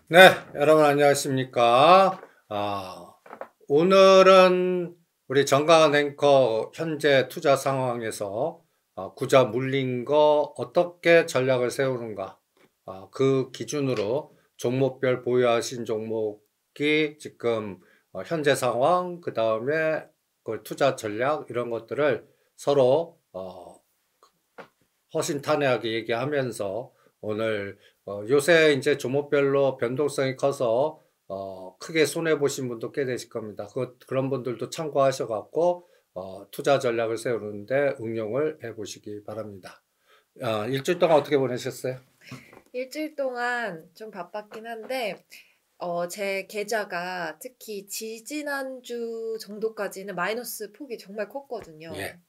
네, 여러분 안녕하십니까? 오늘은 우리 정강한 앵커 현재 투자 상황에서 구자 물린 거 어떻게 전략을 세우는가? 그 기준으로 종목별 보유하신 종목이 지금 현재 상황, 그 다음에 그 투자 전략 이런 것들을 서로 허심탄회하게 얘기하면서 오늘 요새 이제 종목별로 변동성이 커서 크게 손해 보신 분도 꽤 되실 겁니다. 그런 분들도 참고하셔 갖고 투자 전략을 세우는데 응용을 해 보시기 바랍니다. 일주일 동안 어떻게 보내셨어요? 일주일 동안 좀 바빴긴 한데, 제 계좌가 특히 지지난주 정도까지는 마이너스 폭이 정말 컸거든요. 예.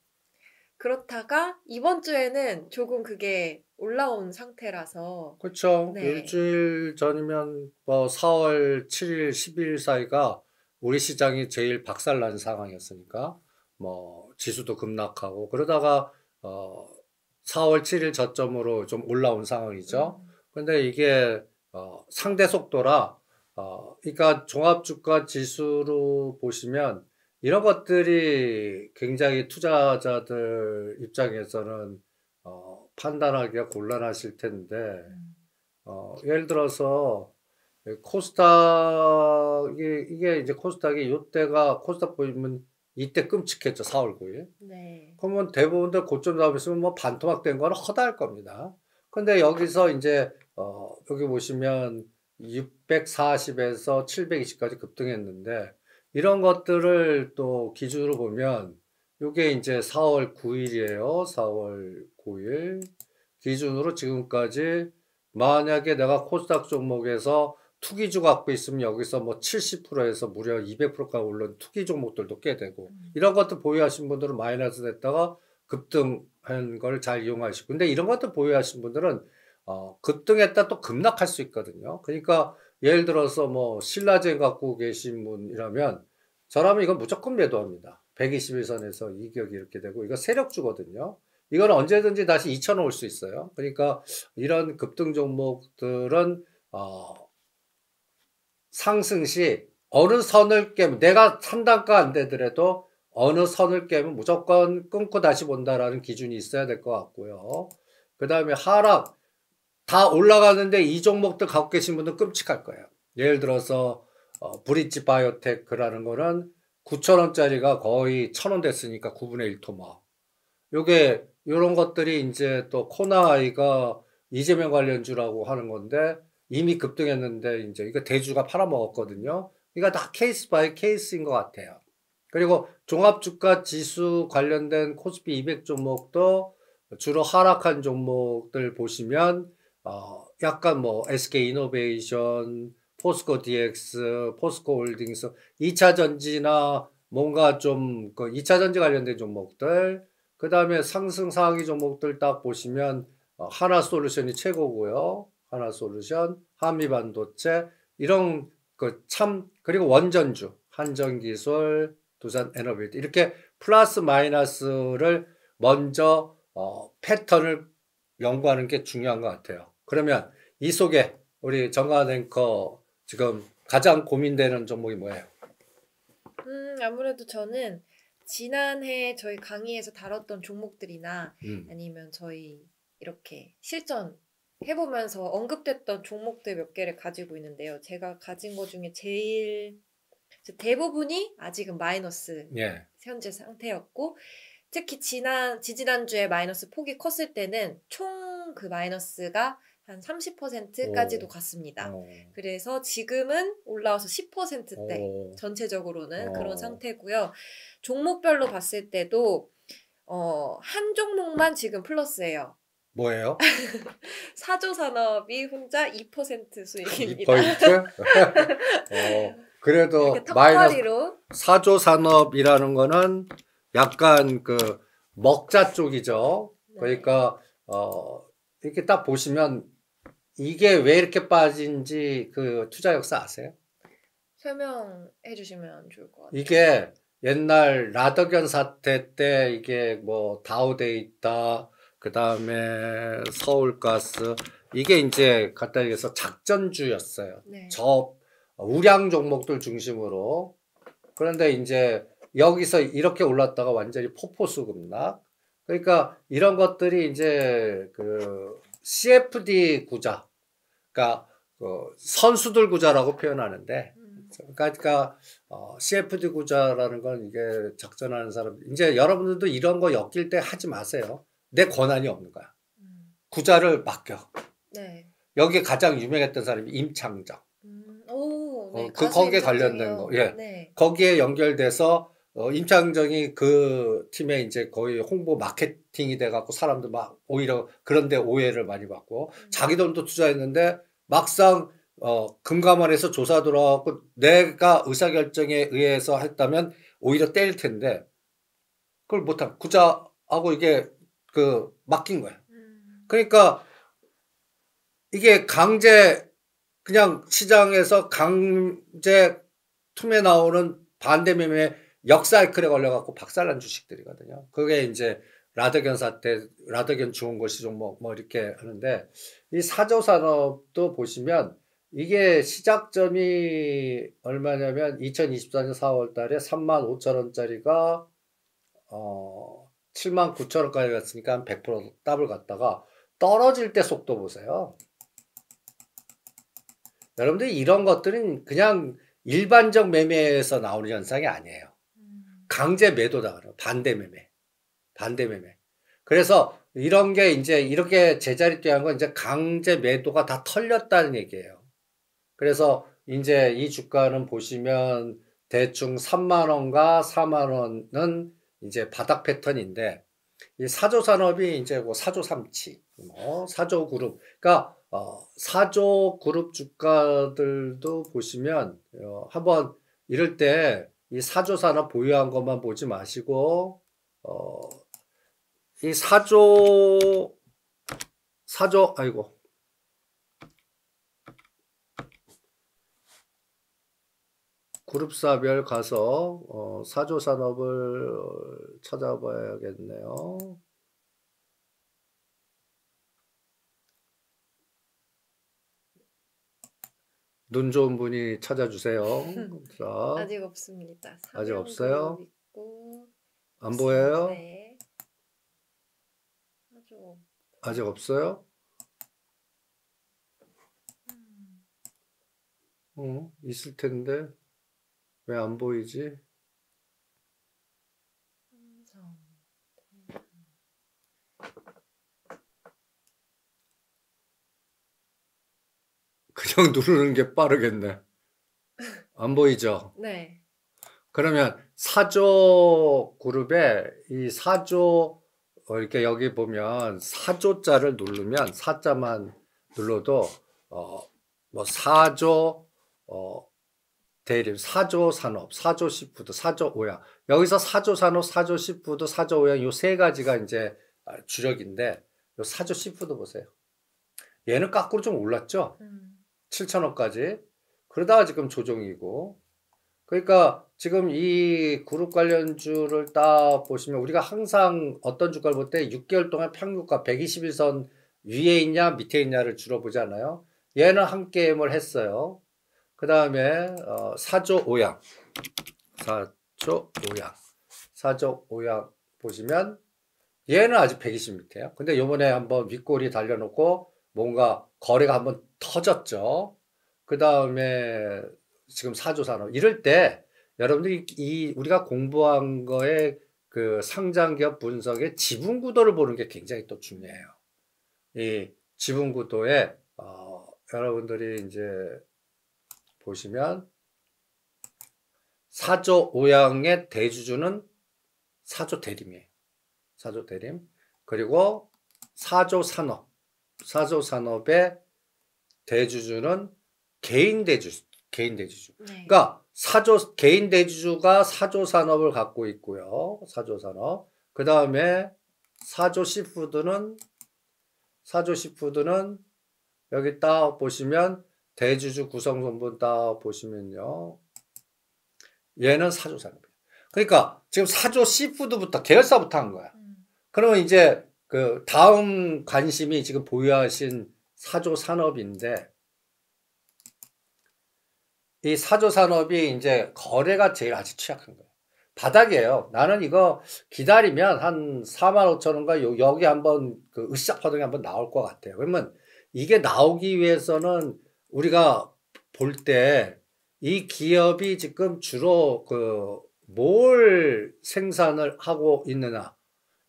그렇다가 이번 주에는 조금 그게 올라온 상태라서, 그렇죠. 네. 일주일 전이면 뭐 4월 7일, 10일 사이가 우리 시장이 제일 박살난 상황이었으니까 뭐 지수도 급락하고 그러다가 어 4월 7일 저점으로 좀 올라온 상황이죠. 음, 근데 이게 상대 속도라 그러니까 종합주가 지수로 보시면 이런 것들이 굉장히 투자자들 입장에서는 판단하기가 곤란하실 텐데, 음, 예를 들어서, 이게 이제 코스닥이 요때가, 코스닥 보면 이때 끔찍했죠, 4월 9일. 네. 그러면 대부분들 고점 잡으시면 뭐 반토막 된 거는 허다할 겁니다. 근데 여기서 이제, 여기 보시면 640에서 720까지 급등했는데, 이런 것들을 또 기준으로 보면, 요게 이제 4월 9일이에요. 4월 9일. 기준으로 지금까지 만약에 내가 코스닥 종목에서 투기주 갖고 있으면 여기서 뭐 70%에서 무려 200%까지 오른 투기 종목들도 꽤 되고 음, 이런 것들 보유하신 분들은 마이너스 됐다가 급등한 걸 잘 이용하시고 근데 이런 것들 보유하신 분들은 급등했다 또 급락할 수 있거든요. 그러니까 예를 들어서 뭐 신라젠 갖고 계신 분이라면 저라면 이건 무조건 매도합니다. 121선에서 이격이 이렇게 되고 이거 세력주거든요. 이건 언제든지 다시 2,000원 올 수 있어요. 그러니까 이런 급등 종목들은 어, 상승 시 어느 선을 깨면 내가 상단가 안 되더라도 어느 선을 깨면 무조건 끊고 다시 본다라는 기준이 있어야 될 것 같고요. 그 다음에 하락 다 올라가는데 이 종목들 갖고 계신 분들은 끔찍할 거예요. 예를 들어서 브릿지 바이오테크라는 거는 9,000원짜리가 거의 1,000원 됐으니까 9분의 1 토막. 요게 요런 것들이 이제 또 코나아이가 이재명 관련주라고 하는 건데 이미 급등했는데 이제 이거 대주가 팔아먹었거든요. 그러니까 다 케이스 바이 케이스인 것 같아요. 그리고 종합주가 지수 관련된 코스피 200 종목도 주로 하락한 종목들 보시면 약간 뭐 SK 이노베이션, 포스코 DX, 포스코 홀딩스, 2차 전지나 뭔가 좀 그 2차 전지 관련된 종목들 그 다음에 상승 상위 종목들 딱 보시면 하나솔루션이 최고고요. 하나솔루션, 한미반도체 이런 그 참 그리고 원전주, 한전기술, 두산에너빌드 이렇게 플러스 마이너스를 먼저 패턴을 연구하는 게 중요한 것 같아요. 그러면 이 속에 우리 정관 앵커 지금 가장 고민되는 종목이 뭐예요? 아무래도 저는 지난해 저희 강의에서 다뤘던 종목들이나 음, 아니면 저희 이렇게 실전 해보면서 언급됐던 종목들 몇 개를 가지고 있는데요. 제가 가진 것 중에 제일 대부분이 아직은 마이너스 예. 현재 상태였고, 특히 지지난주에 마이너스 폭이 컸을 때는 총 그 마이너스가 한 30%까지도 오, 갔습니다. 어, 그래서 지금은 올라와서 10%대 오, 전체적으로는 그런 어, 상태고요. 종목별로 봤을 때도 한 종목만 지금 플러스예요. 뭐예요? 사조산업이 혼자 2% 수익입니다. 2%? 이렇게 그래도 마이너스 턱걸이로. 사조 산업이라는 거는 약간 그 먹자 쪽이죠. 네. 그러니까 이렇게 딱 보시면 이게 왜 이렇게 빠진지 그 투자 역사 아세요? 설명해 주시면 좋을 것 같아요. 이게 옛날 라더견 사태 때 이게 뭐 다우데이터, 그 다음에 서울가스 이게 이제 간단히 얘기해서 작전주였어요. 네. 저 우량 종목들 중심으로. 그런데 이제 여기서 이렇게 올랐다가 완전히 폭포수 급락. 그러니까 이런 것들이 이제 그 CFD 구자, 그러니까 선수들 구자라고 표현하는데, 그러니까 CFD 구자라는 건 이게 작전하는 사람, 이제 여러분들도 이런 거 엮일 때 하지 마세요. 내 권한이 없는 거야. 구자를 맡겨. 네. 여기 가장 유명했던 사람이 임창정. 오, 네. 거기에 관련된 거. 예. 네. 거기에 연결돼서 임창정이 그 팀에 이제 거의 홍보 마케팅이 돼갖고 사람들 막 오히려 그런데 오해를 많이 받고 자기 돈도 투자했는데 막상 금감원에서 조사 들어가고 내가 의사결정에 의해서 했다면 오히려 때릴 텐데 그걸 못한 구자하고 이게 그 맡긴 거야. 그러니까 이게 강제 그냥 시장에서 강제 투매 나오는 반대 매매 역사이클에 걸려갖고 박살난 주식들이거든요. 그게 이제 라더견 사태, 라더견 중원고시 종목 뭐 이렇게 하는데 이 사조산업도 보시면 이게 시작점이 얼마냐면 2024년 4월 달에 35,000원짜리가 79,000원까지 갔으니까 한 100% 더블 갔다가 떨어질 때 속도 보세요. 여러분들이 이런 것들은 그냥 일반적 매매에서 나오는 현상이 아니에요. 강제 매도다. 반대 매매. 반대 매매. 그래서 이런 게 이제 이렇게 제자리 뛰어간 건 이제 강제 매도가 다 털렸다는 얘기예요. 그래서 이제 이 주가는 보시면 대충 3만원과 4만원은 이제 바닥 패턴인데 이 사조산업이 이제 뭐 사조삼치, 뭐 사조그룹, 그러니까 사조그룹 주가들도 보시면 한번 이럴 때 이 사조산업 보유한 것만 보지 마시고 이 아이고 그룹사별 가서 사조산업을 찾아봐야겠네요. 눈 좋은 분이 찾아주세요. 자, 아직 없습니다. 아직 없어요? 있고, 안 보여요? 네. 아직 없어요? 있을 텐데 왜 안 보이지? 그냥 누르는 게 빠르겠네. 안 보이죠? 네. 그러면 사조 그룹에 이 사조 이렇게 여기 보면 사조자를 누르면 사자만 눌러도 뭐 사조 대림, 사조 산업, 사조 시푸드, 사조 오양. 여기서 사조 산업, 사조 시푸드, 사조 오양 요 세 가지가 이제 주력인데 요 사조 시푸드 보세요. 얘는 거꾸로 좀 올랐죠? 7,000원까지. 그러다가 지금 조정이고. 그러니까 지금 이 그룹 관련주를 딱 보시면 우리가 항상 어떤 주가를 볼 때 6개월 동안 평균가 121선 위에 있냐 밑에 있냐를 주로 보잖아요. 얘는 한 게임을 했어요. 그 다음에 사조 오양, 사조 오양 보시면 얘는 아직 120 밑에요. 근데 요번에 한번 윗꼬리 달려놓고 뭔가 거래가 한번 터졌죠. 그 다음에 지금 사조산업 이럴 때 여러분들이 우리가 공부한 거에 그 상장기업 분석의 지분 구도를 보는 게 굉장히 또 중요해요. 이 지분 구도에 여러분들이 이제 보시면 사조 오양의 대주주는 사조 대림이에요. 사조 대림. 그리고 사조 산업의 대주주는 개인 대주주. 네. 그러니까 개인 대주주가 사조 산업을 갖고 있고요. 사조 산업. 그 다음에 사조 시푸드는 여기 딱 보시면 대주주 구성성분 딱 보시면요. 얘는 사조 산업이에요. 그러니까 지금 사조 시푸드부터 계열사부터 한 거야. 그러면 이제 그 다음 관심이 지금 보유하신 사조 산업인데 이 사조 산업이 이제 거래가 제일 아직 취약한 거예요. 바닥이에요. 나는 이거 기다리면 한 45,000원가 여기 한번 그 으쌰 파동이 한번 나올 것 같아요. 그러면 이게 나오기 위해서는 우리가 볼 때 이 기업이 지금 주로 그 뭘 생산을 하고 있느냐.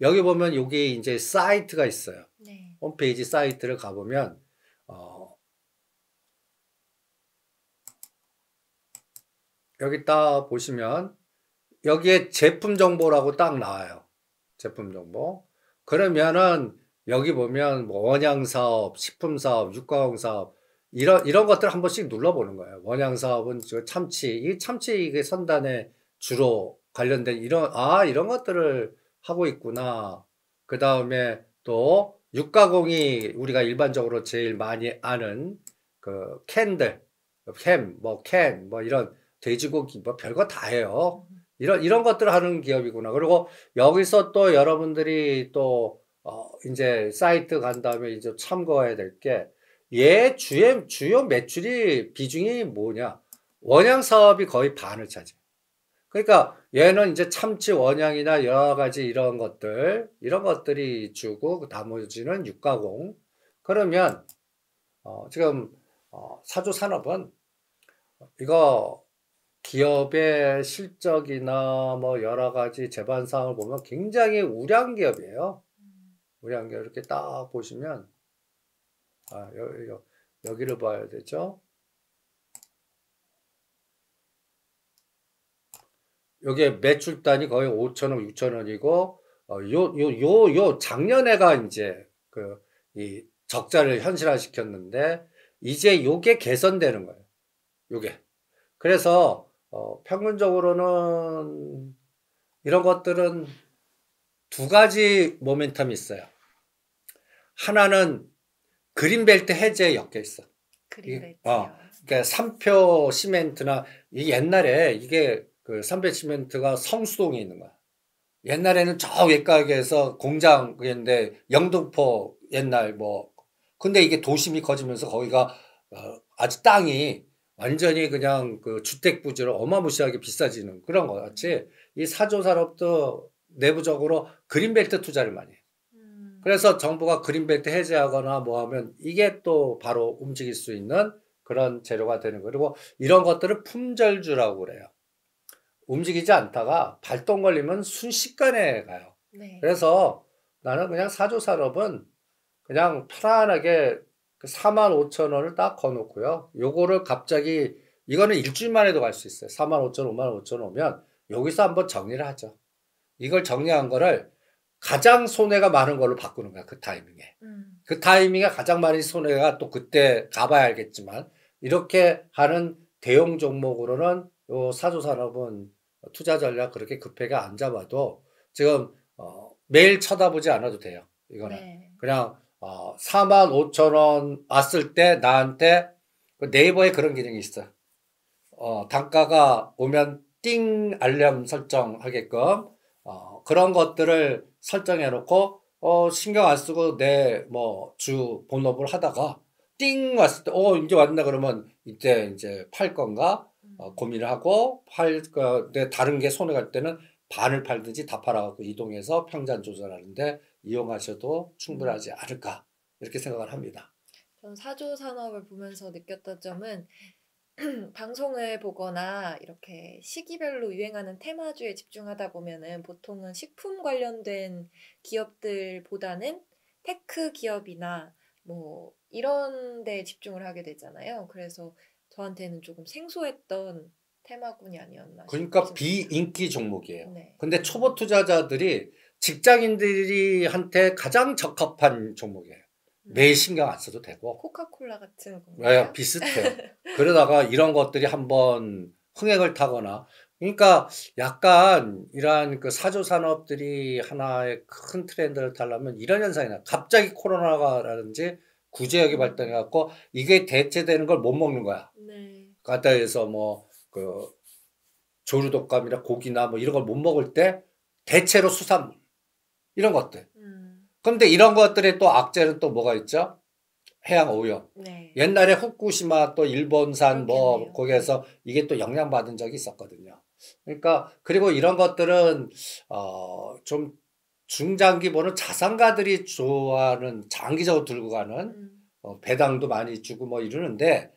여기 보면 여기 이제 사이트가 있어요. 네. 홈페이지 사이트를 가보면 여기 딱 보시면 여기에 제품 정보라고 딱 나와요. 제품 정보. 그러면은 여기 보면 뭐 원양 사업, 식품 사업, 육가공 사업 이런 것들 한 번씩 눌러보는 거예요. 원양 사업은 저 참치, 이 참치 이게 선단에 주로 관련된 이런 것들을 하고 있구나. 그 다음에 또 육가공이 우리가 일반적으로 제일 많이 아는 그 캔들, 햄, 뭐 캔, 뭐 이런 돼지고기 뭐 별거 다 해요. 이런 것들을 하는 기업이구나. 그리고 여기서 또 여러분들이 또 이제 사이트 간 다음에 이제 참고해야 될 게 얘 주요 매출이 비중이 뭐냐? 원양 사업이 거의 반을 차지. 그러니까 얘는 이제 참치 원양이나 여러 가지 이런 것들이 주고 그 나머지는 육가공. 그러면 지금 사조 산업은 이거 기업의 실적이나 뭐 여러 가지 재반 사항을 보면 굉장히 우량 기업이에요. 우량 기업 이렇게 딱 보시면 여기를 봐야 되죠. 여기에 매출단이 거의 5천원, 6천원이고 요 작년에가 이제 이 적자를 현실화시켰는데 이제 요게 개선되는 거예요. 요게. 그래서 평균적으로는 이런 것들은 두 가지 모멘텀이 있어요. 하나는 그린벨트 해제에 엮여 있어. 그린벨트요. 그러니까 삼표 시멘트나 이 옛날에 이게 그 삼표 시멘트가 성수동에 있는 거야. 옛날에는 저 외곽에서 공장인데 영등포 옛날 뭐 근데 이게 도심이 커지면서 거기가 아주 땅이 완전히 그냥 그 주택 부지로 어마무시하게 비싸지는 그런 거 같이 이 사조 산업도 내부적으로 그린벨트 투자를 많이 해요. 그래서 정부가 그린벨트 해제하거나 뭐 하면 이게 또 바로 움직일 수 있는 그런 재료가 되는 거예요. 그리고 이런 것들을 품절주라고 그래요. 움직이지 않다가 발동 걸리면 순식간에 가요. 네. 그래서 나는 그냥 사조 산업은 그냥 편안하게 45,000원을 딱 거놓고요. 요거를 갑자기 이거는 일주일만 해도 갈 수 있어요. 45,000원, 55,000원 오면 여기서 한번 정리를 하죠. 이걸 정리한 거를 가장 손해가 많은 걸로 바꾸는 거야. 그 타이밍에. 그 타이밍에 가장 많이 손해가 또 그때 가봐야 알겠지만 이렇게 하는 대형 종목으로는 요 사조산업은 투자 전략 그렇게 급하게 안 잡아도 지금 매일 쳐다보지 않아도 돼요. 이거는 네. 그냥 45,000원 왔을 때 나한테 그 네이버에 그런 기능이 있어. 단가가 오면 띵 알람 설정하게끔 그런 것들을 설정해 놓고 신경 안 쓰고 내 뭐 주 본업을 하다가 띵 왔을 때 이제 왔나 그러면 이때 이제 팔 건가 고민을 하고 내 다른 게 손해 갈 때는 반을 팔든지 다 팔아갖고 이동해서 평단 조절하는데 이용하셔도 충분하지 않을까 이렇게 생각을 합니다. 전 사조 산업을 보면서 느꼈던 점은 방송을 보거나 이렇게 시기별로 유행하는 테마주에 집중하다 보면은 보통은 식품 관련된 기업들보다는 테크 기업이나 뭐 이런 데 집중을 하게 되잖아요. 그래서 저한테는 조금 생소했던 테마군이 아니었나 그러니까 싶습니다. 비인기 종목이에요. 네. 근데 초보 투자자들이 직장인들이 한테 가장 적합한 종목이에요. 매일 신경 안 써도 되고. 코카콜라 같은 건가요? 비슷해요. 그러다가 이런 것들이 한번 흥행을 타거나 그러니까 약간 이러한 그 사조 산업들이 하나의 큰 트렌드를 타려면 이런 현상이 나. 갑자기 코로나가라든지 구제역이 발달해 갖고 이게 대체되는 걸 못 먹는 거야. 네. 가다에서 뭐 그 조류독감이나 고기나 뭐 이런 걸 못 먹을 때 대체로 수산물 이런 것들. 그런데 이런 것들의 또 악재는 또 뭐가 있죠? 해양 오염. 네. 옛날에 후쿠시마 또 일본산 뭐 그렇겠네요. 거기에서 이게 또 영향받은 적이 있었거든요. 그러니까 그리고 이런 것들은 좀 중장기 보는 자산가들이 좋아하는 장기적으로 들고 가는 배당도 많이 주고 뭐 이러는데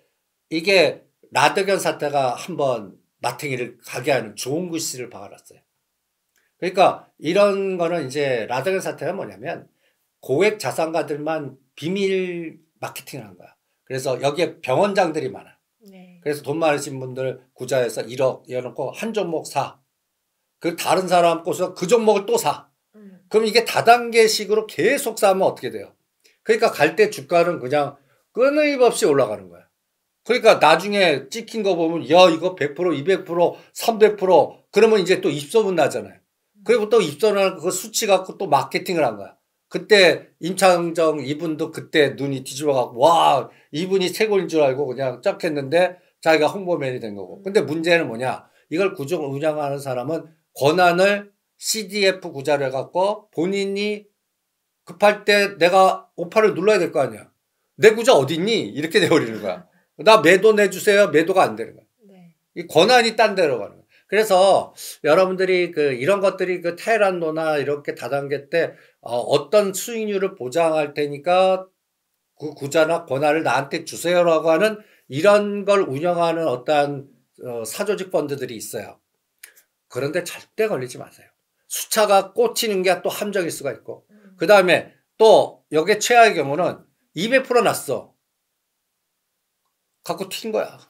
이게 라더견 사태가 한번 마탱이를 가게 하는 좋은 글씨를 박아놨어요. 그러니까 이런 거는 이제 라더견 사태가 뭐냐면 고액 자산가들만 비밀 마케팅을 한 거야. 그래서 여기에 병원장들이 많아. 네. 그래서 돈 많으신 분들 구자해서 1억 이어놓고 한 종목 사. 그 다른 사람 거서 그 종목을 또 사. 그럼 이게 다단계식으로 계속 사면 어떻게 돼요? 그러니까 갈 때 주가는 그냥 끊임없이 올라가는 거야. 그러니까 나중에 찍힌 거 보면 야 이거 100%, 200%, 300% 그러면 이제 또 입소문 나잖아요. 그리고 또 입소문을 그 수치 갖고 또 마케팅을 한 거야. 그때 임창정 이분도 그때 눈이 뒤집어갖고 와 이분이 최고인 줄 알고 그냥 쫙 했는데 자기가 홍보맨이 된 거고. 근데 문제는 뭐냐? 이걸 운영하는 사람은 권한을 CDF 구자를 해갖고 본인이 급할 때 내가 오파를 눌러야 될 거 아니야. 내 구자 어딨니? 이렇게 돼버리는 거야. 나 매도 내주세요. 매도가 안 되는 거야. 네. 이 권한이 딴 데로 가는 거야. 그래서 여러분들이 이런 것들이 테란노나 이렇게 다단계 때 어떤 수익률을 보장할 테니까 그 구자나 권한을 나한테 주세요라고 하는 이런 걸 운영하는 어떠한 사조직 펀드들이 있어요. 그런데 절대 걸리지 마세요. 수차가 꽂히는 게 또 함정일 수가 있고 그 다음에 또 여기에 최하의 경우는 200% 났어. 갖고 튄 거야.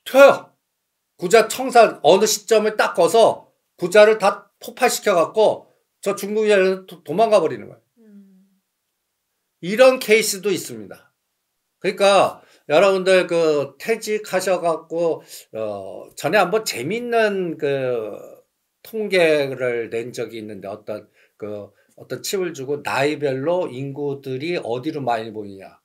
튀어요. 구자 청산 어느 시점을 딱 거서 구자를 다 폭발시켜갖고 저 중국인을 도망가 버리는 거야. 이런 케이스도 있습니다. 그러니까 여러분들 퇴직하셔갖고 전에 한번 재밌는 통계를 낸 적이 있는데 어떤 칩을 주고 나이별로 인구들이 어디로 많이 모이냐.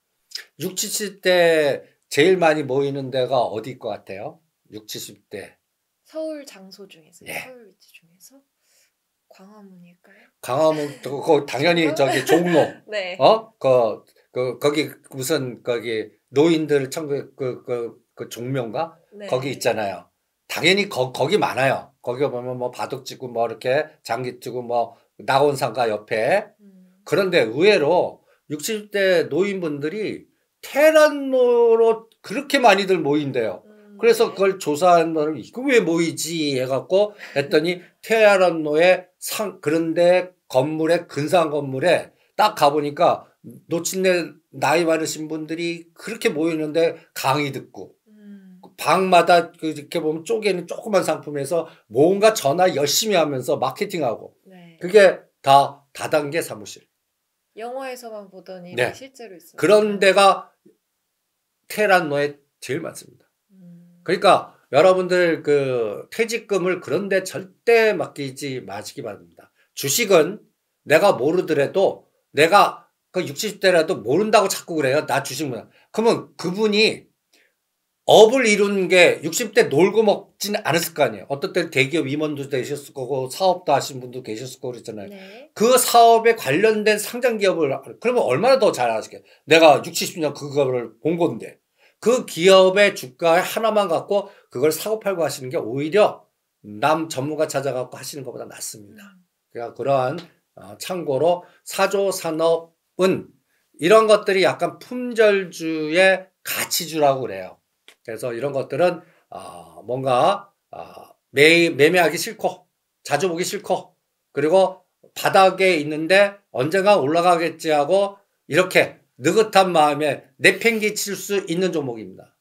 60, 70대 제일 많이 모이는 데가 어디일 것 같아요? 60, 70대. 서울 장소 중에서, 예. 서울 위치 중에서 광화문일까요? 광화문, 당연히 저기 종로. 네. 거기 무슨 노인들 종묘인가? 네. 거기 있잖아요. 당연히 거기 많아요. 거기 보면 뭐 바둑치고 뭐 이렇게 장기 치고 뭐 낙원상가 옆에. 그런데 의외로 60대 노인분들이 테란노로 그렇게 많이들 모인대요. 그래서 그걸 조사한 거를 이거 왜 모이지 해갖고 했더니 테란노의 그런데 건물에 근사한 건물에 딱 가보니까 노친네 나이 많으신 분들이 그렇게 모이는데 강의 듣고 방마다 이렇게 보면 쪼개는 조그만 상품에서 뭔가 전화 열심히 하면서 마케팅하고 네. 그게 다 다단계 사무실. 영화에서만 보던 일이 네. 실제로 있어요. 그런 데가 테란노에 제일 많습니다. 그러니까 여러분들 퇴직금을 그런데 절대 맡기지 마시기 바랍니다. 주식은 내가 모르더라도 내가 60대라도 모른다고 자꾸 그래요. 나 주식 몰라. 그러면 그분이 업을 이룬 게 60대 놀고 먹진 않았을 거 아니에요. 어떤 때는 대기업 임원도 되셨을 거고 사업도 하신 분도 계셨을 거고 그랬잖아요. 네. 그 사업에 관련된 상장 기업을 그러면 얼마나 더 잘 아시겠어요. 내가 60, 70년 그거를 본 건데 그 기업의 주가 하나만 갖고 그걸 사고 팔고 하시는 게 오히려 남 전문가 찾아갖고 하시는 것보다 낫습니다. 그러니까 그러한 참고로 사조산업은 이런 것들이 약간 품절주의 가치주라고 그래요. 그래서 이런 것들은 뭔가 매매하기 싫고 자주 보기 싫고 그리고 바닥에 있는데 언젠가 올라가겠지 하고 이렇게 느긋한 마음에 내팽개칠 수 있는 종목입니다.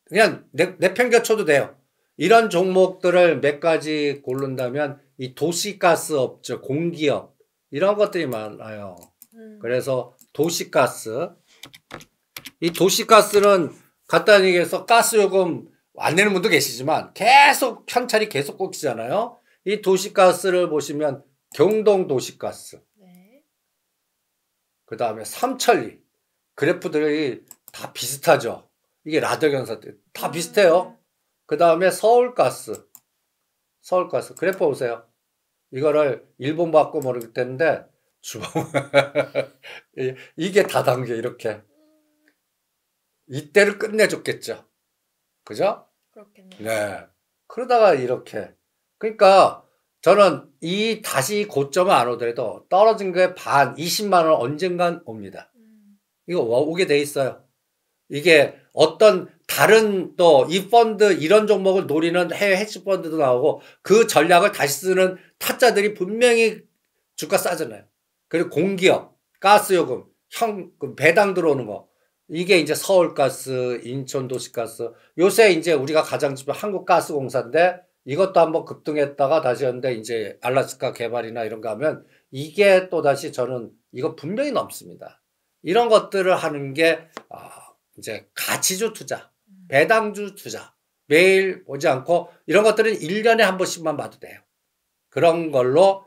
그냥 내팽개쳐도 돼요. 이런 종목들을 몇 가지 고른다면 이 도시가스 업체, 공기업 이런 것들이 많아요. 그래서 도시가스 이 도시가스는 간단히 얘기해서 가스요금 안 내는 분도 계시지만 계속 현찰이 계속 꽂히잖아요. 이 도시가스를 보시면 경동 도시가스 네. 그 다음에 삼천리 그래프들이 다 비슷하죠. 이게 라더견사 때 다 비슷해요. 그 다음에 서울가스 그래프 보세요. 이거를 일본 받고 모르겠는데 주봉. 이게 다단계 이렇게. 이때를 끝내줬겠죠. 그죠? 그렇겠네요. 네. 그러다가 이렇게. 그러니까 저는 이 다시 고점을 안 오더라도 떨어진 거에 반, 20만 원 언젠간 옵니다. 이거 오게 돼 있어요. 이게 어떤 다른 또 이 펀드 이런 종목을 노리는 해외 헤지 펀드도 나오고 그 전략을 다시 쓰는 타짜들이 분명히 주가 싸잖아요. 그리고 공기업, 가스요금, 그 배당 들어오는 거. 이게 이제 서울가스, 인천도시가스. 요새 이제 우리가 가장 집에 한국가스공사인데 이것도 한번 급등했다가 다시 하는데 이제 알래스카 개발이나 이런 거 하면 이게 또 다시 저는 이거 분명히 넘습니다. 이런 것들을 하는 게 이제 가치주 투자, 배당주 투자, 매일 보지 않고 이런 것들은 1년에 한 번씩만 봐도 돼요. 그런 걸로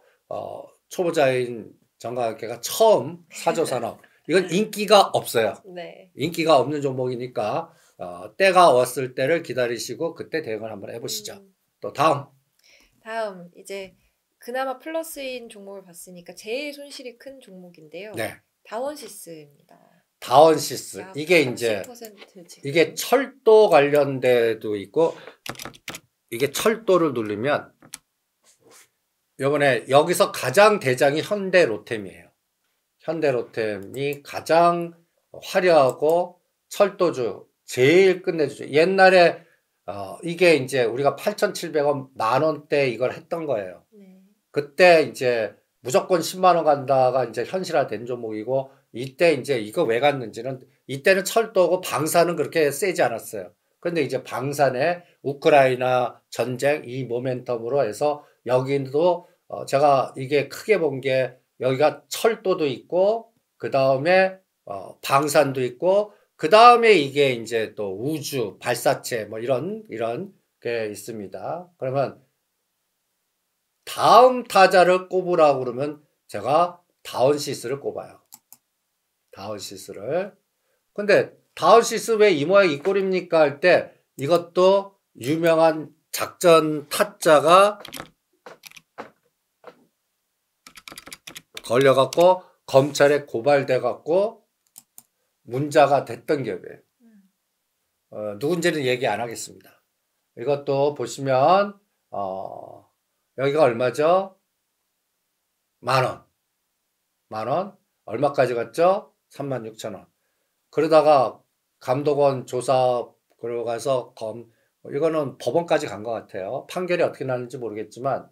초보자인 정가학계가 처음 사조산업 이건 인기가 없어요. 네. 인기가 없는 종목이니까 때가 왔을 때를 기다리시고 그때 대응을 한번 해보시죠. 또 다음 이제 그나마 플러스인 종목을 봤으니까 제일 손실이 큰 종목인데요. 네. 다원시스입니다. 다원시스 이게 30% 이제 지금. 이게 철도 관련돼도 있고 이게 철도를 누르면 요번에 여기서 가장 대장이 현대로템이에요. 현대로템이 가장 화려하고 철도주 제일 끝내주죠. 옛날에 이게 이제 우리가 8,700원 만원대 이걸 했던 거예요. 네. 그때 이제 무조건 10만 원 간다가 이제 현실화된 종목이고 이때 이제 이거 왜 갔는지는 이때는 철도고 방사는 그렇게 세지 않았어요. 그런데 이제 방산에 우크라이나 전쟁 이 모멘텀으로 해서 여기도 제가 이게 크게 본 게 여기가 철도도 있고 그 다음에 방산도 있고 그 다음에 이게 이제 또 우주 발사체 뭐 이런 게 있습니다. 그러면 다음 타자를 꼽으라고 그러면 제가 다운시스를 꼽아요. 다운시스를. 근데 다운시스 왜 이 모양 이 꼴입니까 할 때 이것도 유명한 작전 타짜가 걸려갖고 검찰에 고발돼갖고 문자가 됐던 기업이에요. 누군지는 얘기 안 하겠습니다. 이것도 보시면 여기가 얼마죠? 만원. 만원. 얼마까지 갔죠? 36,000원. 그러다가 감독원 조사 들어가서 이거는 법원까지 간 것 같아요. 판결이 어떻게 나는지 모르겠지만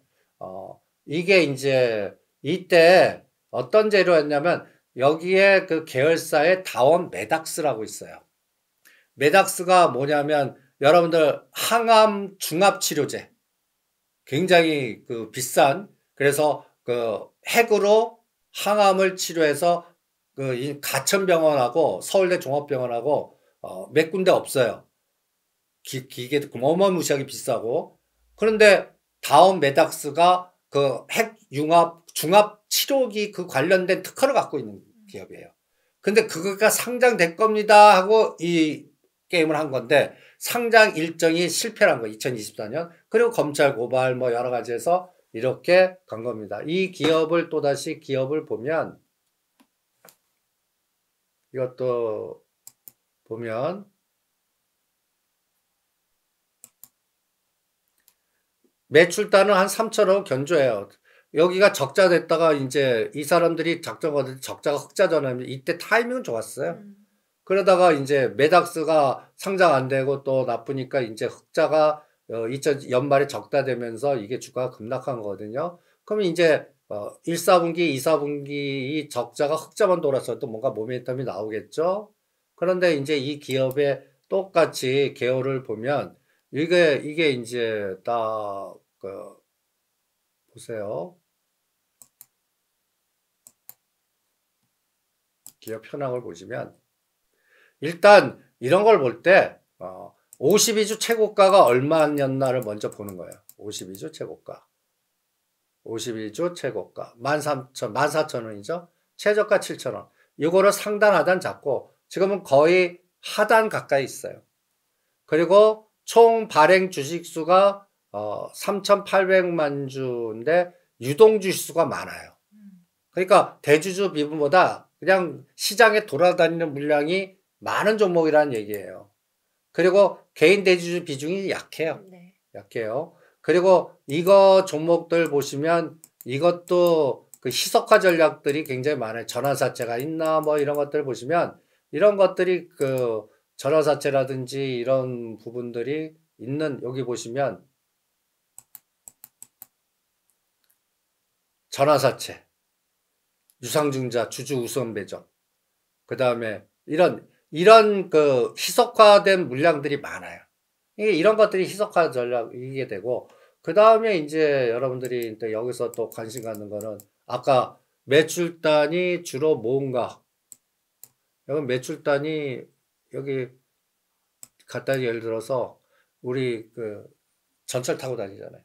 이게 이제 이때 어떤 재료였냐면 여기에 그 계열사의 다원 메닥스라고 있어요. 메닥스가 뭐냐면 여러분들 항암 중합치료제 굉장히 그 비싼 그래서 그 핵으로 항암을 치료해서 그 가천병원하고 서울대 종합병원하고 몇 군데 없어요. 기계도 어마무시하게 비싸고 그런데 다음 메닥스가 그 핵 융합 중합 치료기 그 관련된 특허를 갖고 있는 기업이에요. 근데 그거가 상장될 겁니다 하고 이 게임을 한 건데 상장 일정이 실패한 거예요. 2024년. 그리고 검찰 고발 뭐 여러 가지 해서 이렇게 간 겁니다. 이 기업을 또다시 기업을 보면 이것도 보면 매출단은 한 3천억 견조해요. 여기가 적자 됐다가 이제 이 사람들이 적자가 흑자 전환이 이때 타이밍은 좋았어요. 그러다가 이제 메닥스가 상장 안 되고 또 나쁘니까 이제 흑자가 2000 연말에 적다 되면서 이게 주가가 급락한 거거든요. 그러면 이제 1, 4분기, 2, 4분기 이 적자가 흑자만 돌아서도 뭔가 모멘텀이 나오겠죠. 그런데 이제 이 기업의 똑같이 개요를 보면 이게 이제 딱 보세요. 기업 현황을 보시면 일단 이런 걸 볼 때 52주 최고가가 얼마였나를 먼저 보는 거예요. 52주 최고가. 52주 최고가. 14,000원이죠. 최저가 7,000원. 이거를 상단 하단 잡고 지금은 거의 하단 가까이 있어요. 그리고 총 발행 주식수가 3,800만 주인데 유동 주식수가 많아요. 그러니까 대주주 미분보다 그냥 시장에 돌아다니는 물량이 많은 종목이라는 얘기예요. 그리고 개인 대주주 비중이 약해요. 네. 약해요. 그리고 이거 종목들 보시면 이것도 그 희석화 전략들이 굉장히 많아요. 전환사채가 있나 뭐 이런 것들 보시면 이런 것들이 그 전환사채라든지 이런 부분들이 있는 여기 보시면 전환사채, 유상증자, 주주 우선 배정, 그 다음에 이런 그 희석화된 물량들이 많아요. 이런 것들이 희석화 전략이게 되고, 그 다음에 이제 여러분들이 또 여기서 또 관심 갖는 거는 아까 매출단이 주로 뭔가, 여기 매출단이 여기 갖다 예를 들어서 우리 그 전철 타고 다니잖아요.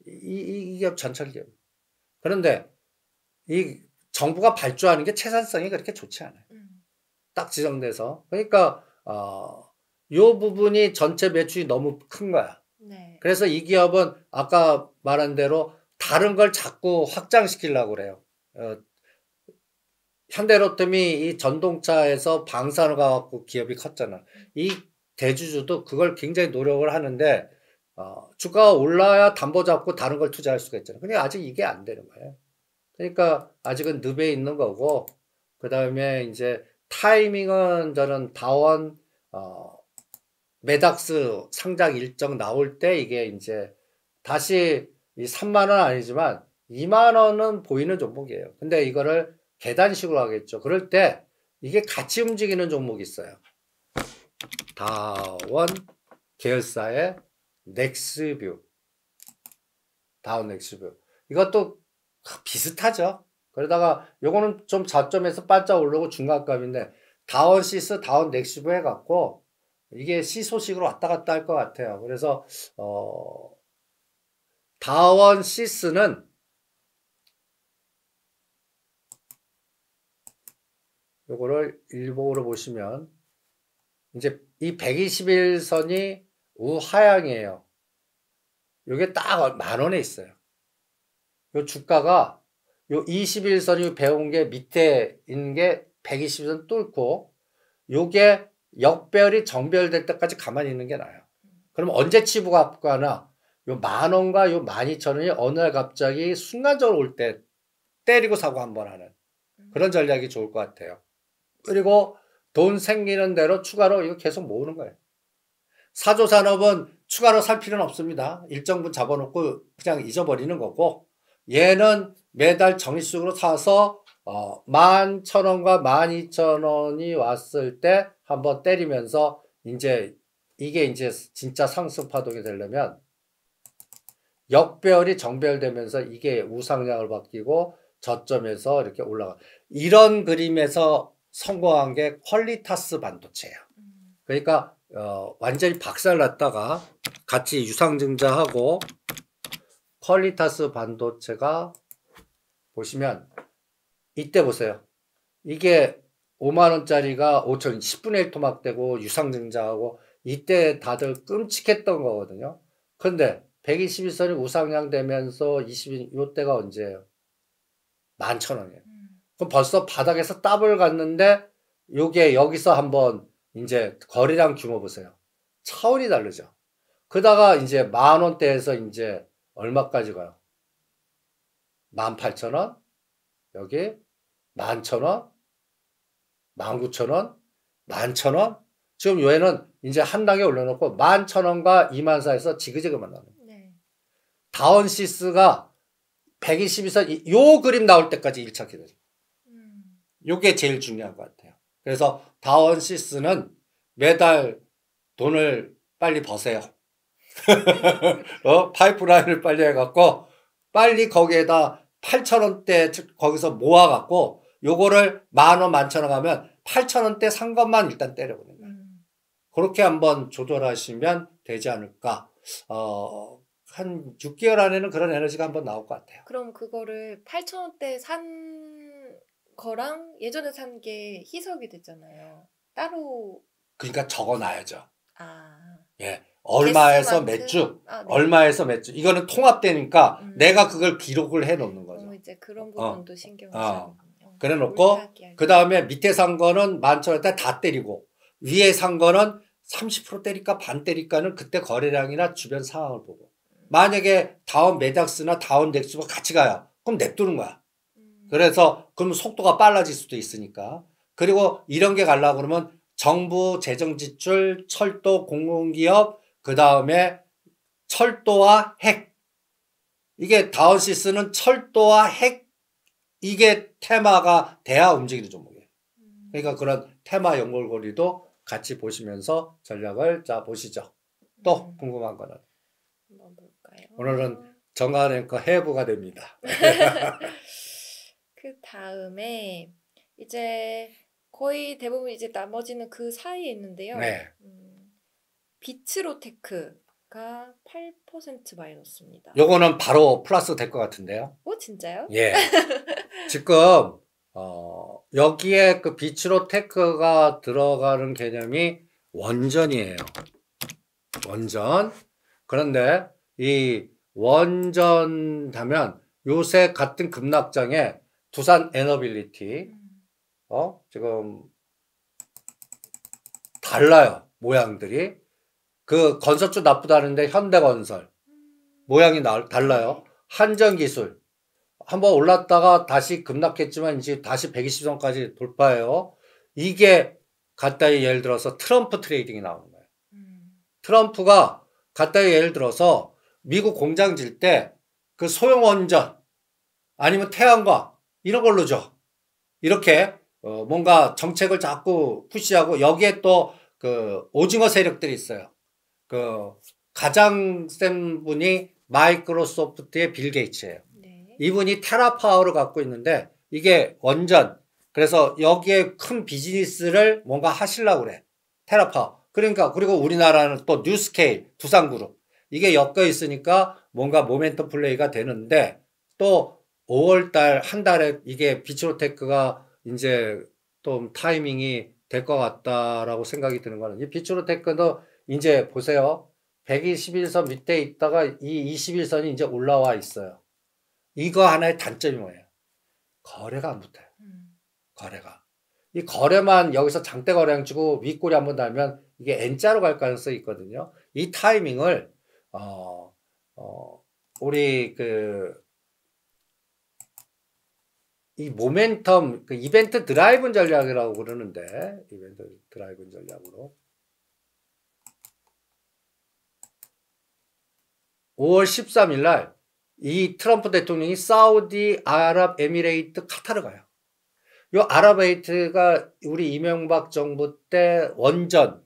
이 기업 전철 기업. 그런데 이 정부가 발주하는 게 채산성이 그렇게 좋지 않아요. 딱 지정돼서. 그러니까 요 부분이 전체 매출이 너무 큰 거야. 네. 그래서 이 기업은 아까 말한 대로 다른 걸 자꾸 확장시키려고 그래요. 현대로템이 이 전동차에서 방산을 가갖고 기업이 컸잖아. 이 대주주도 그걸 굉장히 노력을 하는데 주가가 올라야 담보 잡고 다른 걸 투자할 수가 있잖아. 근데 아직 이게 안 되는 거예요. 그러니까 아직은 늪에 있는 거고, 그 다음에 이제 타이밍은 저는 다원 메닥스 상장 일정 나올 때 이게 이제 다시 이 3만 원 아니지만 2만 원은 보이는 종목이에요. 근데 이거를 계단식으로 하겠죠. 그럴 때 이게 같이 움직이는 종목이 있어요. 다원 계열사의 넥스뷰. 다원 넥스뷰. 이것도 비슷하죠. 그러다가 요거는 좀 저점에서 반짝 오르고 중간값인데 다원시스, 다원 넥스뷰 해갖고 이게 시소식으로 왔다 갔다 할 것 같아요. 그래서 다원시스는 요거를 일봉으로 보시면 이제 이 121선이 우하향이에요. 요게 딱 만 원에 있어요. 요 주가가 요 21선이 배운 게 밑에 있는 게 120선 뚫고 요게 역별이 정별될 때까지 가만히 있는 게 나아요. 그럼 언제 치부가 가나? 요 만 원과 요 12,000원이 어느 날 갑자기 순간적으로 올 때 때리고 사고 한번 하는 그런 전략이 좋을 것 같아요. 그리고 돈 생기는 대로 추가로 이거 계속 모으는 거예요. 사조산업은 추가로 살 필요는 없습니다. 일정 분 잡아놓고 그냥 잊어버리는 거고, 얘는 매달 정기적으로 사서 11,000원과 12,000원이 왔을 때 한번 때리면서 이제 이게 이제 진짜 상승 파동이 되려면 역별이 정별되면서 이게 우상향을 바뀌고 저점에서 이렇게 올라가. 이런 그림에서 성공한 게 퀄리타스 반도체예요. 그러니까 완전히 박살났다가 같이 유상증자하고 퀄리타스 반도체가 보시면 이때 보세요. 이게 5만 원짜리가 5천 10분의 1 토막되고 유상증자하고 이때 다들 끔찍했던 거거든요. 근데 121선이 우상향 되면서 20인 요때가 언제예요? 11,000원이에요. 그럼 벌써 바닥에서 더블 갔는데 요게 여기서 한번 이제 거래량 규모 보세요. 차원이 다르죠. 그다가 이제 만 원대에서 이제 얼마까지 가요? 18,000원? 여기 11,000원? 19,000원? 11,000원? 지금 얘는 이제 한 단계 올려놓고 11,000원과 24,000에서 지그재그만 나와요. 네. 다원시스가 122선 요 그림 나올 때까지 1차 기다려. 요게 제일 중요한 것 같아요. 그래서 다원시스는 매달 돈을 빨리 버세요. 파이프라인을 빨리 해갖고 빨리 거기에다 8,000원대 거기서 모아갖고 요거를 10,000원, 11,000원 하면 8,000원대 산 것만 일단 때려보는 거예요. 그렇게 한번 조절하시면 되지 않을까. 한 6개월 안에는 그런 에너지가 한번 나올 것 같아요. 그럼 그거를 8,000원대 산 거랑 예전에 산 게 희석이 됐잖아요. 따로. 그러니까 적어놔야죠. 아. 예. 얼마에서 개수만큼? 몇 주, 아, 네. 얼마에서 몇 주. 이거는 통합되니까 내가 그걸 기록을 해 놓는 거죠. 이제 그런 부분도 신경을 쓰는군요. 그래 놓고 그 다음에 밑에 산 거는 11,000원대 다 때리고 위에 산 거는 30% 때릴까 반 때릴까는 그때 거래량이나 주변 상황을 보고 만약에 다운 매작스나 다운 넥스가 같이 가요. 그럼 냅두는 거야. 그래서 그러면 속도가 빨라질 수도 있으니까. 그리고 이런 게 가려고 그러면 정부 재정 지출, 철도 공공기업, 그 다음에 철도와 핵. 이게 다운시스는 철도와 핵 이게 테마가 돼야 움직이는 종목이에요. 그러니까 그런 테마 연결고리도 같이 보시면서 전략을 짜 보시죠. 또 궁금한 거는 한번 볼까요? 오늘은 정한앵커 해부가 됩니다. 그 다음에 이제 거의 대부분 이제 나머지는 그 사이에 있는데요. 네. 비츠로테크가 8% 마이너스입니다. 요거는 바로 플러스 될 것 같은데요. 진짜요? 예. 지금 여기에 그 비츠로테크가 들어가는 개념이 원전이에요. 원전. 그런데 이 원전 하면 요새 같은 급락장에 두산 에너빌리티 지금 달라요. 모양들이. 그 건설주 나쁘다는데 현대건설 모양이 달라요. 한전기술 한번 올랐다가 다시 급락했지만 이제 다시 120선까지 돌파해요. 이게 갖다이 예를 들어서 트럼프 트레이딩이 나오는 거예요. 트럼프가 갖다이 예를 들어서 미국 공장 질 때 그 소형 원전 아니면 태양광 이런 걸로 줘. 이렇게 뭔가 정책을 자꾸 푸시하고 여기에 또 그 오징어 세력들이 있어요. 그 가장 센 분이 마이크로소프트의 빌 게이츠예요. 네. 이분이 테라파워를 갖고 있는데 이게 원전. 그래서 여기에 큰 비즈니스를 뭔가 하시려고 그래. 테라파워. 그러니까 그리고 우리나라는 또 뉴스케일, 두산그룹. 이게 엮여 있으니까 뭔가 모멘텀 플레이가 되는데 또 5월달 한 달에 이게 비츠로테크가 이제 좀 타이밍이 될 것 같다라고 생각이 드는 거는 이 비츠로테크도 이제 보세요. 121선 밑에 있다가 이 21선이 이제 올라와 있어요. 이거 하나의 단점이 뭐예요? 거래가 안 붙어요. 거래가. 이 거래만 여기서 장대 거래량 주고 윗꼬리 한번 달면 이게 N자로 갈 가능성이 있거든요. 이 타이밍을 우리 이 모멘텀 그 이벤트 드라이브 전략이라고 그러는데 이벤트 드라이브 전략으로 5월 13일 날 이 트럼프 대통령이 사우디 아랍에미레이트 카타르 가요. 요 아랍에미레이트가 우리 이명박 정부 때 원전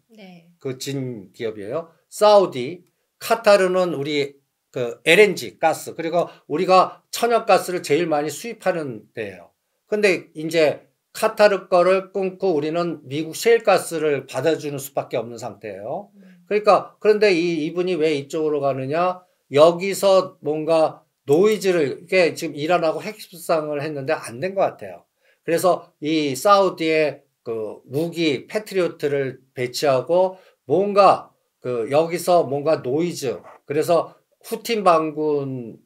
그 진 기업이에요. 사우디, 카타르는 우리 그 LNG 가스 그리고 우리가 천연가스를 제일 많이 수입하는 데예요. 근데 이제 카타르 거를 끊고 우리는 미국 셰일가스를 받아주는 수밖에 없는 상태예요. 그러니까 그런데 이분이 왜 이쪽으로 가느냐? 여기서 뭔가 노이즈를 이게 지금 이란하고 핵협상을 했는데 안 된 것 같아요. 그래서 이 사우디의 그 무기 패트리오트를 배치하고 뭔가 그 여기서 뭔가 노이즈 그래서 후틴 반군을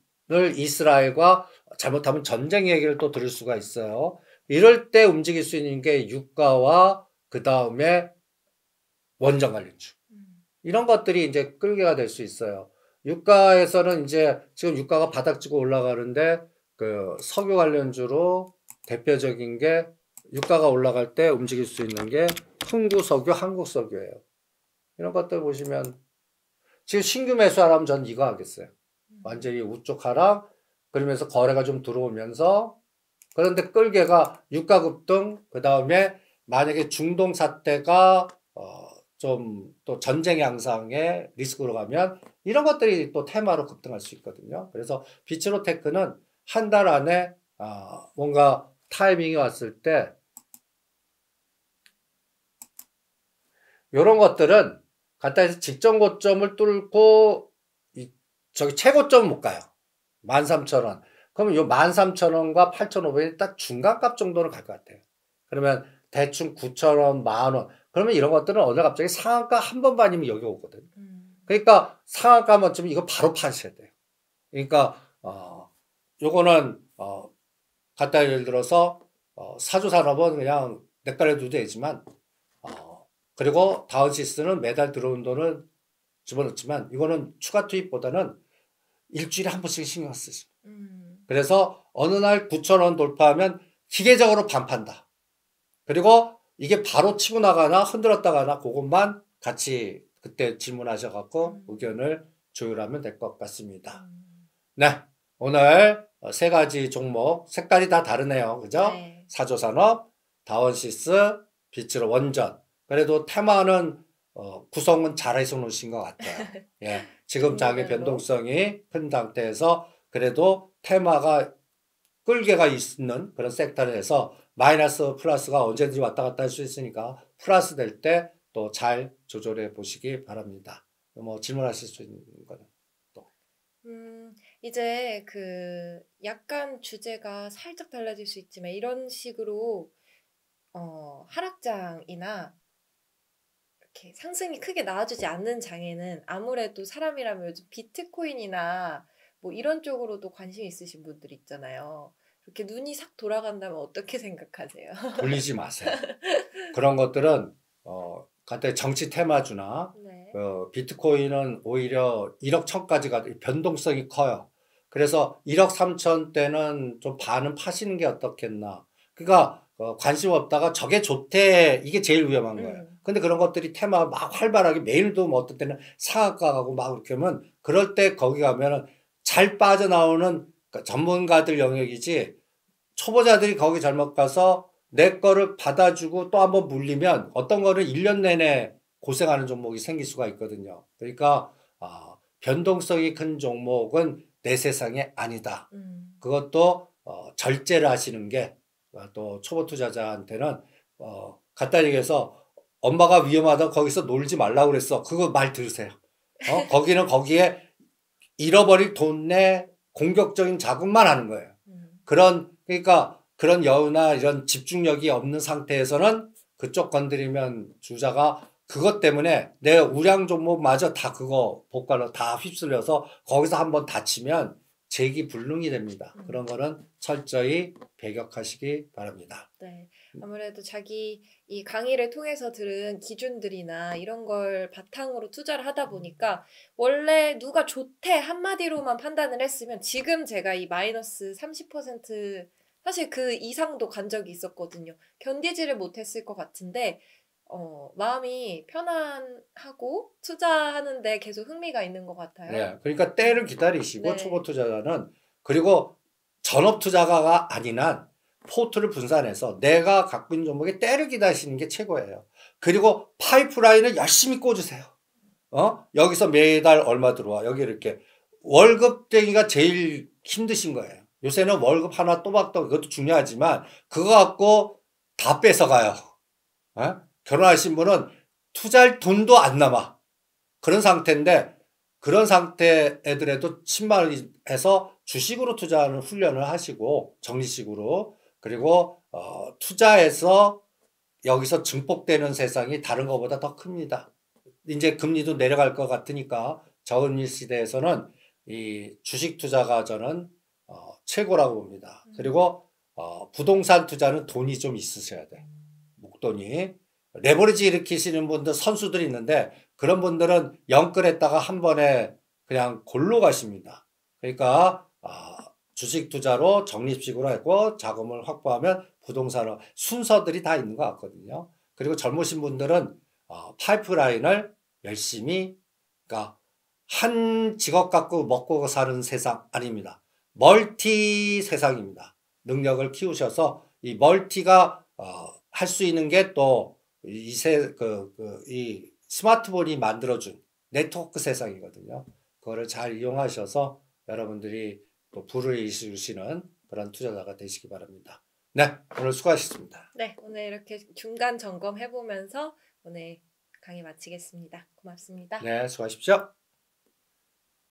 이스라엘과 잘못하면 전쟁 얘기를 또 들을 수가 있어요. 이럴 때 움직일 수 있는 게 유가와 그 다음에 원전 관련주. 이런 것들이 이제 끌개가 될 수 있어요. 유가에서는 이제 지금 유가가 바닥지고 올라가는데 그 석유 관련주로 대표적인 게 유가가 올라갈 때 움직일 수 있는 게 흥구석유, 한국석유예요. 이런 것들 보시면 지금 신규 매수하라면 전 이거 하겠어요. 완전히 우쪽 하락 그러면서 거래가 좀 들어오면서 그런데 끌개가 유가 급등 그 다음에 만약에 중동 사태가 좀 또 전쟁 양상의 리스크로 가면 이런 것들이 또 테마로 급등할 수 있거든요. 그래서 비츠로테크는 한 달 안에 뭔가 타이밍이 왔을 때 이런 것들은 갖다 해서 직전 고점을 뚫고 저기 최고점 못 가요. 13,000원. 그러면 요 13,000원과 8,500원이 딱 중간값 정도는 갈 것 같아요. 그러면 대충 9,000원, 10,000원. 그러면 이런 것들은 어느 갑자기 상한가 한 번 반이면 여기 오거든. 그러니까 상한가만 좀 이거 바로 파셔야 돼요. 그러니까 요거는 갖다 예를 들어서 사조 산업은 그냥 냇가에 되지만 그리고 다운시스는 매달 들어온 돈을 집어넣지만 이거는 추가 투입보다는 일주일에 한 번씩 신경 쓰지. 그래서 어느 날 9,000원 돌파하면 기계적으로 반판다. 그리고 이게 바로 치고 나가나 흔들었다가나 그것만 같이 그때 질문하셔갖고 의견을 조율하면 될 것 같습니다. 네, 오늘 세 가지 종목 색깔이 다 다르네요. 그죠? 네. 사조산업, 다원시스, 비츠로 원전. 그래도 테마는 구성은 잘 해서 놓으신 것 같아요. 예, 지금 장의 변동성이 큰 상태에서 그래도 테마가 끌개가 있는 그런 섹터를 해서 마이너스 플러스가 언제든지 왔다 갔다 할 수 있으니까 플러스 될 때 또 잘 조절해 보시기 바랍니다. 뭐 질문하실 수 있는 거는 또. 이제 그 약간 주제가 살짝 달라질 수 있지만 이런 식으로 하락장이나 이렇게 상승이 크게 나와주지 않는 장에는 아무래도 사람이라면 요즘 비트코인이나 뭐 이런 쪽으로도 관심 있으신 분들 있잖아요. 이렇게 눈이 싹 돌아간다면 어떻게 생각하세요? 돌리지 마세요. 그런 것들은 갑자기 정치 테마주나 네. 비트코인은 오히려 1억 1,000까지가 변동성이 커요. 그래서 1억 3천 때는 좀 반은 파시는 게 어떻겠나. 그러니까 관심 없다가 저게 좋대 이게 제일 위험한 거예요. 근데 그런 것들이 테마 막 활발하게 매일도 뭐 어떤 때는 상한가 가고 막 그렇게 하면 그럴 때 거기 가면은 잘 빠져나오는 전문가들 영역이지 초보자들이 거기 잘못 가서 내 거를 받아주고 또 한번 물리면 어떤 거는 1년 내내 고생하는 종목이 생길 수가 있거든요. 그러니까 변동성이 큰 종목은 내 세상에 아니다. 그것도 절제를 하시는 게 또 초보 투자자한테는 간단히 얘기해서 엄마가 위험하다 거기서 놀지 말라고 그랬어. 그거 말 들으세요. 거기는 거기에 잃어버릴 돈에 공격적인 자금만 하는 거예요. 그러니까 그런 여유나 이런 집중력이 없는 상태에서는 그쪽 건드리면 주자가 그것 때문에 내 우량 종목마저 다 그거 복과로 다 휩쓸려서 거기서 한번 다치면 재기불능이 됩니다. 그런 거는 철저히 배격하시기 바랍니다. 네, 아무래도 자기 이 강의를 통해서 들은 기준들이나 이런 걸 바탕으로 투자를 하다 보니까 원래 누가 좋대 한마디로만 판단을 했으면 지금 제가 이 마이너스 30% 사실 그 이상도 간 적이 있었거든요. 견디지를 못했을 것 같은데 마음이 편안하고 투자하는데 계속 흥미가 있는 것 같아요. 네, 그러니까 때를 기다리시고 네. 초보 투자자는 그리고 전업 투자가가 아닌 한 포트를 분산해서 내가 갖고 있는 종목에 때를 기다리시는 게 최고예요. 그리고 파이프라인을 열심히 꽂으세요. 여기서 매달 얼마 들어와. 여기 이렇게 월급쟁이가 제일 힘드신 거예요. 요새는 월급 하나 또박또박 그것도 중요하지만 그거 갖고 다 뺏어가요. 결혼하신 분은 투자할 돈도 안 남아. 그런 상태인데 그런 상태 애들에도 10만 원 해서 주식으로 투자하는 훈련을 하시고 적립식으로 그리고 투자해서 여기서 증폭되는 세상이 다른 것보다 더 큽니다. 이제 금리도 내려갈 것 같으니까 저금리 시대에서는 이 주식 투자가 저는 최고라고 봅니다. 그리고 부동산 투자는 돈이 좀 있으셔야 돼. 목돈이. 레버리지 일으키시는 분들 선수들이 있는데 그런 분들은 영끌했다가 한 번에 그냥 골로 가십니다. 그러니까 주식 투자로 적립식으로 했고 자금을 확보하면 부동산으로 순서들이 다 있는 것 같거든요. 그리고 젊으신 분들은 파이프라인을 열심히 그러니까 한 직업 갖고 먹고 사는 세상 아닙니다. 멀티 세상입니다. 능력을 키우셔서 이 멀티가 할 수 있는 게 또 이 스마트폰이 만들어준 네트워크 세상이거든요. 그거를 잘 이용하셔서 여러분들이 또 부를 이루시는 그런 투자자가 되시기 바랍니다. 네, 오늘 수고하셨습니다. 네, 오늘 이렇게 중간 점검 해보면서 오늘 강의 마치겠습니다. 고맙습니다. 네, 수고하십시오.